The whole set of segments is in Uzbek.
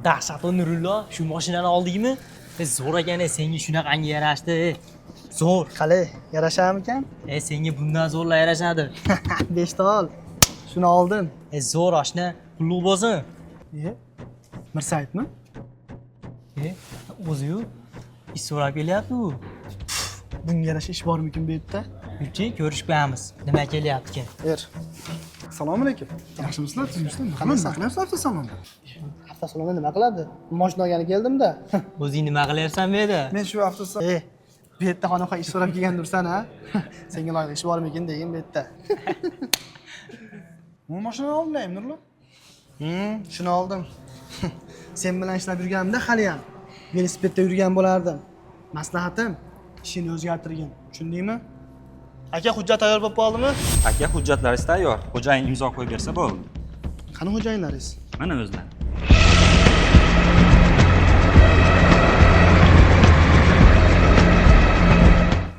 Dahshat Nurullo, shu mashinani oldingmi? Zo'r ekan, senga shunaqangi yarashdi. Zo'r. Qale, yarasharmikan? Senga bundan zo'rlar yarashadi. 5 ta ol. Shuni oldim. Zo'r oshna, qulluq bo'lsin. Mirsaytmi? O'zi-yu ish so'rab kelyapti u. Bunga yarasha ish bormikin bu yerda? Yurchi, ko'rishmaymiz. Nima kelyapti ekan? Assalomu alaykum. Yaxshimisizlar, tuzimishlar? Nima qilyapsiz salonda? Hafta sonida nima qiladi? Mashina olgani keldim-da. O'zing nima qilyapsan bu yerda? Men shu hafta Bu yerda xonaqo ish so'rab kelgandirsan, ha? Senga loyiq ish bormikin degan bu yerda. bu mashina olmayman, Nurlo. Shuni oldim. Sen bilan ishlab yurganimda hali ham velosipedda yurgan bo'lardim. Maslahatim, ishini o'zgartirgin. Tushundingmi? Aka, hujjat tayyor bo'lib qoldimi? Aka, hujjatlaringiz tayyor. Xo'jayin imzo qo'yib bersa bo'ldi. Qani xo'jayinlaringiz? Mana o'zlari.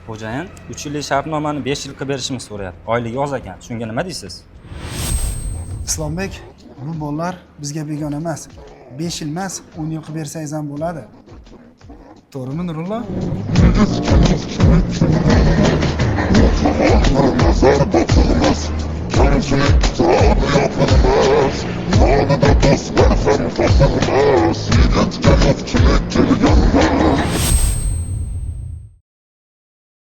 Xo'jayin 3 yillik shartnomani 5 yil qilib berishimiz so'rayapti. Oyligi oz ekan. Shunga nima deysiz? Islombek, bu bolalar bizga begona emas. 5 yil emas, 10 yil qilib bersangiz ham bo'ladi. To'g'rimi, Nurullo? Nazar batılmaz, kendini tutamıyor.